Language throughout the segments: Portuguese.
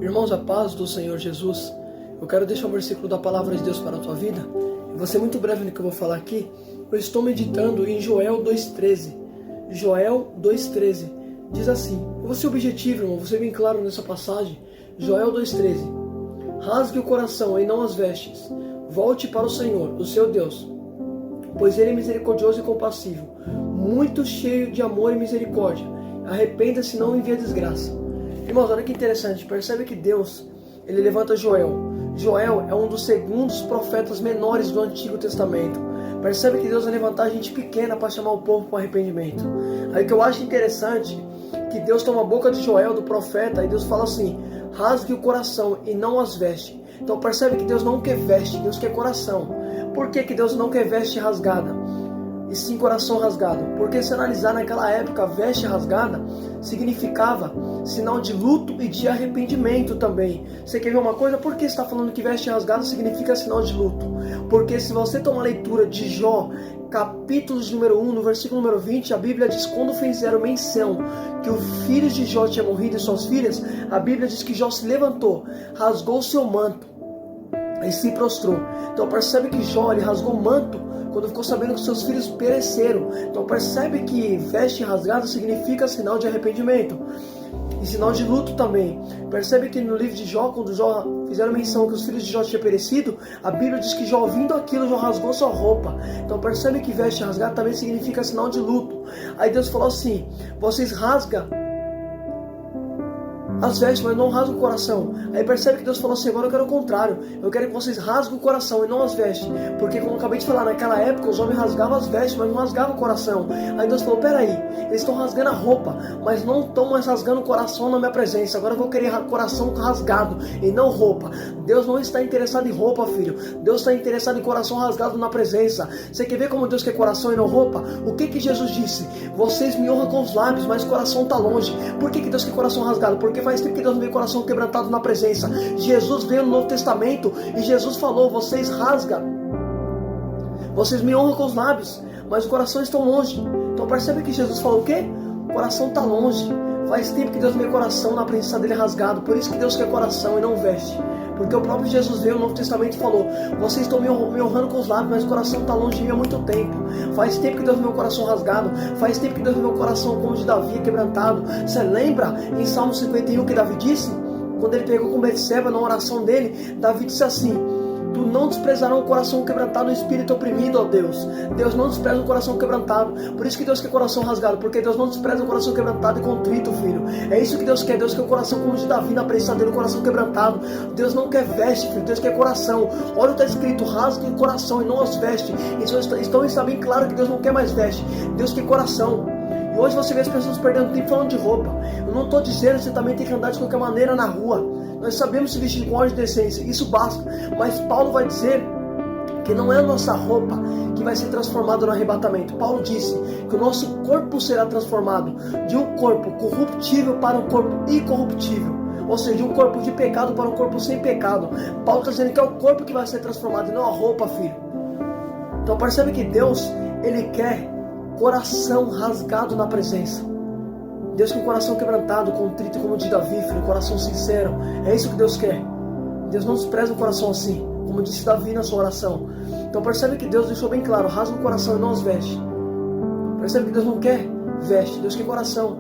Irmãos, a paz do Senhor Jesus. Eu quero deixar um versículo da palavra de Deus para a tua vida. E vou ser muito breve no que eu vou falar aqui. Eu estou meditando em Joel 2,13. Joel 2,13 diz assim. Eu vou ser objetivo, irmão, vou ser bem claro nessa passagem. Joel 2,13. Rasgue o coração e não as vestes. Volte para o Senhor, o seu Deus, pois Ele é misericordioso e compassivo, muito cheio de amor e misericórdia. Arrependa-se e não envia desgraça. Irmãos, olha que interessante. Percebe que Deus, Ele levanta Joel. Joel é um dos segundos profetas menores do Antigo Testamento. Percebe que Deus vai levantar gente pequena para chamar o povo para o arrependimento. Aí o que eu acho interessante, que Deus toma a boca de Joel, do profeta, e Deus fala assim: rasgue o coração e não as veste. Então percebe que Deus não quer veste, Deus quer coração. Por que Deus não quer veste rasgada? E sim coração rasgado? Porque se analisar naquela época, veste rasgada significava sinal de luto e de arrependimento também. Você quer ver uma coisa? Por que está falando que veste rasgada significa sinal de luto? Porque se você tomar a leitura de Jó, capítulo número 1, no versículo número 20, a Bíblia diz, quando fizeram menção que o filho de Jó tinha morrido e suas filhas, a Bíblia diz que Jó se levantou, rasgou o seu manto e se prostrou. Então percebe que Jó, ele rasgou o manto quando ficou sabendo que seus filhos pereceram. Então percebe que veste rasgada significa sinal de arrependimento e sinal de luto também. Percebe que no livro de Jó, quando Jó fizeram menção que os filhos de Jó tinham perecido, a Bíblia diz que Jó, ouvindo aquilo, Jó rasgou sua roupa. Então percebe que veste rasgada também significa sinal de luto. Aí Deus falou assim: vocês rasgam as vestes, mas não rasgam o coração. Aí percebe que Deus falou assim: agora eu quero o contrário. Eu quero que vocês rasguem o coração e não as vestes. Porque como eu acabei de falar, naquela época os homens rasgavam as vestes, mas não rasgavam o coração. Aí Deus falou: peraí, eles estão rasgando a roupa, mas não estão mais rasgando o coração na minha presença. Agora eu vou querer coração rasgado e não roupa. Deus não está interessado em roupa, filho. Deus está interessado em coração rasgado na presença. Você quer ver como Deus quer coração e não roupa? O que Jesus disse? Vocês me honram com os lábios, mas o coração está longe. Por que Deus quer coração rasgado? Porque faz tempo que Deus não vê coração quebrantado na presença. Jesus veio no Novo Testamento e Jesus falou: vocês rasgam, vocês me honram com os lábios, mas o coração está longe. Então percebe que Jesus falou o quê? O coração está longe. Faz tempo que Deus não vê coração na presença dele rasgado. Por isso que Deus quer coração e não veste. Porque o próprio Jesus veio no Novo Testamento e falou: vocês estão me honrando com os lábios, mas o coração está longe de mim há muito tempo. Faz tempo que Deus não vê o coração rasgado. Faz tempo que Deus não vê o coração como o de Davi, quebrantado. Você lembra em Salmo 51 que Davi disse? Quando ele pegou com Betseba na oração dele, Davi disse assim: tu não desprezarás o coração quebrantado e o espírito oprimido, ó Deus. Deus não despreza o coração quebrantado. Por isso que Deus quer coração rasgado, porque Deus não despreza o coração quebrantado e contrito, filho. É isso que Deus quer. Deus quer o coração como o de Davi na presença dele, o coração quebrantado. Deus não quer veste, filho. Deus quer coração. Olha o que está escrito: rasgue o coração e não as veste. Então está bem claro que Deus não quer mais veste. Deus quer coração. E hoje você vê as pessoas perdendo tempo falando de roupa. Eu não estou dizendo que você também tem que andar de qualquer maneira na rua. Nós sabemos se vestir com ordem de decência, isso basta. Mas Paulo vai dizer que não é a nossa roupa que vai ser transformada no arrebatamento. Paulo disse que o nosso corpo será transformado de um corpo corruptível para um corpo incorruptível. Ou seja, de um corpo de pecado para um corpo sem pecado. Paulo está dizendo que é o corpo que vai ser transformado e não a roupa, filho. Então percebe que Deus, Ele quer coração rasgado na presença. Deus quer um coração quebrantado, contrito como o de Davi, filho, coração sincero. É isso que Deus quer. Deus não despreza um coração assim, como disse Davi na sua oração. Então percebe que Deus deixou bem claro: rasga o coração e não as veste. Percebe que Deus não quer veste, Deus quer coração.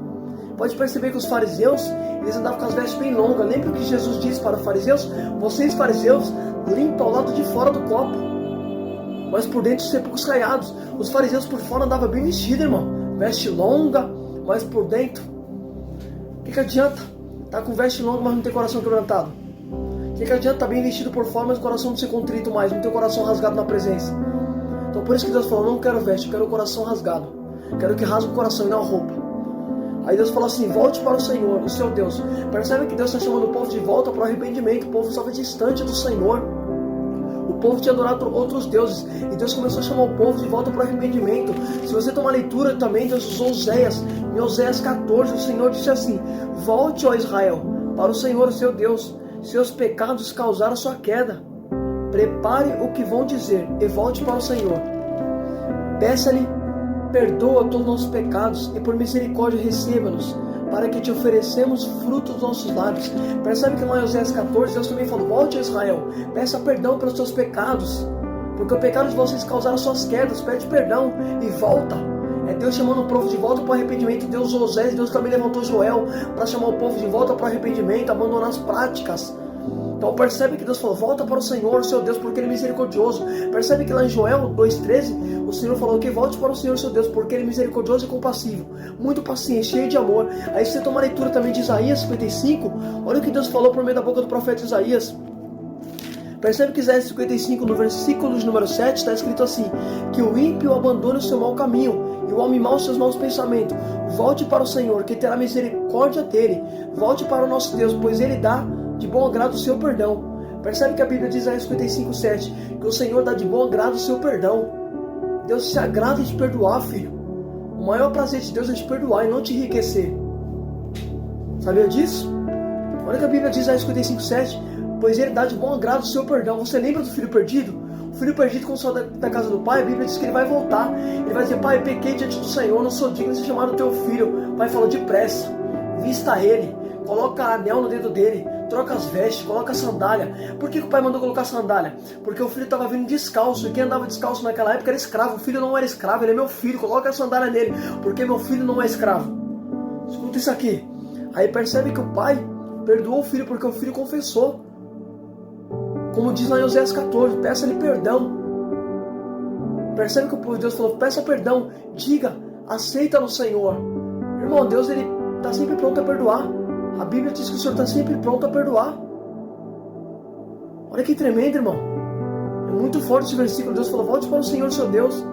Pode perceber que os fariseus, eles andavam com as vestes bem longas. Lembra o que Jesus disse para os fariseus? Vocês, fariseus, limpam ao lado de fora do copo, mas por dentro os sepulcros caiados. Os fariseus por fora andavam bem vestidos, irmão. Veste longa, mas por dentro, o que adianta? Tá com veste longa, mas não tem coração quebrantado. O que adianta estar bem vestido por fora, mas o coração não ser contrito mais, não ter o coração rasgado na presença? Então por isso que Deus falou: não quero veste, eu quero o coração rasgado. Quero que rasgue o coração e não a roupa. Aí Deus falou assim: volte para o Senhor, o seu Deus. Percebe que Deus está chamando o povo de volta para o arrependimento. O povo estava distante do Senhor. O povo tinha adorado outros deuses. E Deus começou a chamar o povo de volta para o arrependimento. Se você tomar leitura também, Deus usou Oséias. Em Oséias 14, o Senhor disse assim: volte, ó Israel, para o Senhor, o seu Deus. Seus pecados causaram sua queda. Prepare o que vão dizer e volte para o Senhor. Peça-lhe: perdoa todos os nossos pecados e por misericórdia receba-nos para que te oferecemos fruto dos nossos lábios. Percebe que lá em Oséias 14, Deus também falou: volte a Israel, peça perdão pelos seus pecados, porque o pecado de vocês causaram suas quedas, pede perdão e volta. É Deus chamando o povo de volta para o arrependimento. Deus usou Oséias, Deus também levantou Joel para chamar o povo de volta para o arrependimento, abandonar as práticas. Então percebe que Deus falou: volta para o Senhor, seu Deus, porque Ele é misericordioso. Percebe que lá em Joel 2,13, o Senhor falou que volte para o Senhor, seu Deus, porque Ele é misericordioso e compassivo, muito paciente, cheio de amor. Aí você toma a leitura também de Isaías 55, olha o que Deus falou por meio da boca do profeta Isaías. Percebe que Isaías 55, no versículo de número 7, está escrito assim: que o ímpio abandone o seu mau caminho, e o homem mau os seus maus pensamentos. Volte para o Senhor, que terá misericórdia dele. Volte para o nosso Deus, pois Ele dá de bom agrado o seu perdão. Percebe que a Bíblia diz em Isaías 55, 7, que o Senhor dá de bom agrado o seu perdão. Deus se agrada de perdoar, filho. O maior prazer de Deus é te perdoar e não te enriquecer. Sabia disso? Olha que a Bíblia diz em Isaías 55, 7, pois Ele dá de bom agrado o seu perdão. Você lembra do filho perdido? O filho perdido, quando saiu da casa do pai, a Bíblia diz que ele vai voltar. Ele vai dizer: pai, pequei diante do Senhor, não sou digno de ser chamado teu filho. O pai falou: depressa, vista ele, coloca anel no dedo dele, troca as vestes, coloca a sandália. Por que o pai mandou colocar a sandália? Porque o filho estava vindo descalço, e quem andava descalço naquela época era escravo. O filho não era escravo, ele é meu filho, coloca a sandália nele, porque meu filho não é escravo. Escuta isso aqui. Aí percebe que o pai perdoou o filho porque o filho confessou. Como diz lá em Oséias 14, peça-lhe perdão. Percebe que o povo de Deus falou: peça perdão, diga, aceita no Senhor. Irmão, Deus ele está sempre pronto a perdoar. A Bíblia diz que o Senhor está sempre pronto a perdoar. Olha que tremendo, irmão. É muito forte esse versículo. Deus falou: volte para o Senhor, seu Deus.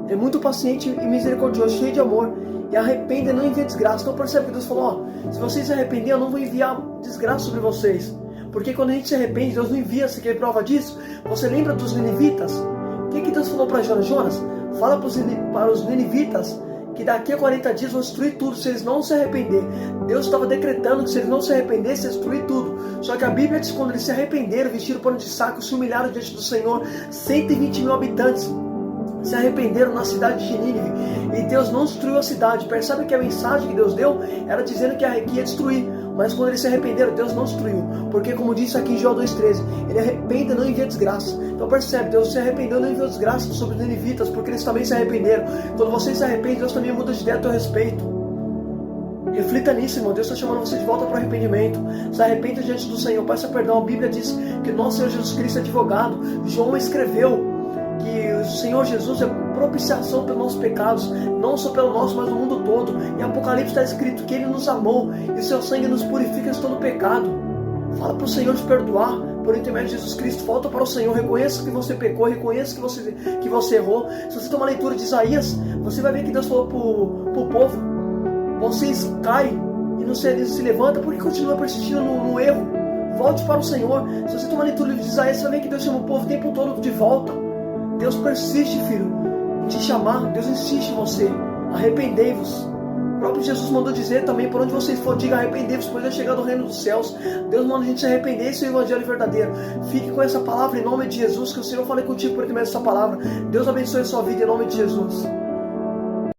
Ele é muito paciente e misericordioso, cheio de amor. E arrependa e não envia desgraça. Então percebe que Deus falou: ó, se vocês se arrependerem, eu não vou enviar desgraça sobre vocês. Porque quando a gente se arrepende, Deus não envia. Você quer prova disso? Você lembra dos ninivitas? O que Deus falou para Jonas? Jonas, fala para os ninivitas que daqui a 40 dias vão destruir tudo, se eles não se arrepender. Deus estava decretando que se eles não se arrependessem, ia destruir tudo. Só que a Bíblia diz que quando eles se arrependeram, vestiram pano de saco, se humilharam diante do Senhor, 120 mil habitantes se arrependeram na cidade de Nínive, e Deus não destruiu a cidade. Percebe que a mensagem que Deus deu era dizendo que ia destruir, mas quando eles se arrependeram, Deus não destruiu, porque como disse aqui em Joel 2,13, Ele arrepende e não envia desgraça. Então percebe, Deus se arrependeu e não enviou desgraça sobre os ninivitas, porque eles também se arrependeram. Quando você se arrepende, Deus também muda de ideia a teu respeito. Reflita nisso, irmão. Deus está chamando você de volta para o arrependimento. Se arrependa diante do Senhor, peça perdão. A Bíblia diz que nosso Senhor Jesus Cristo é advogado. João escreveu que o Senhor Jesus é propiciação pelos nossos pecados, não só pelo nosso, mas no mundo todo. Em Apocalipse está escrito que Ele nos amou e o seu sangue nos purifica de todo pecado. Fala para o Senhor te perdoar por intermédio de Jesus Cristo. Volta para o Senhor, reconheça que você pecou, reconheça que você errou. Se você tomar a leitura de Isaías, você vai ver que Deus falou para o povo: vocês caem e não se levantam porque continua persistindo no erro. Volte para o Senhor. Se você tomar a leitura de Isaías, você vai ver que Deus chama o povo o tempo todo de volta. Deus persiste, filho, em te chamar. Deus insiste em você. Arrependei-vos. O próprio Jesus mandou dizer também: por onde vocês forem, diga arrependei-vos, pois é chegado o reino dos céus. Deus manda a gente se arrepender. Esse é o evangelho verdadeiro. Fique com essa palavra em nome de Jesus. Que o Senhor fale contigo por intermédio dessa palavra. Deus abençoe a sua vida em nome de Jesus.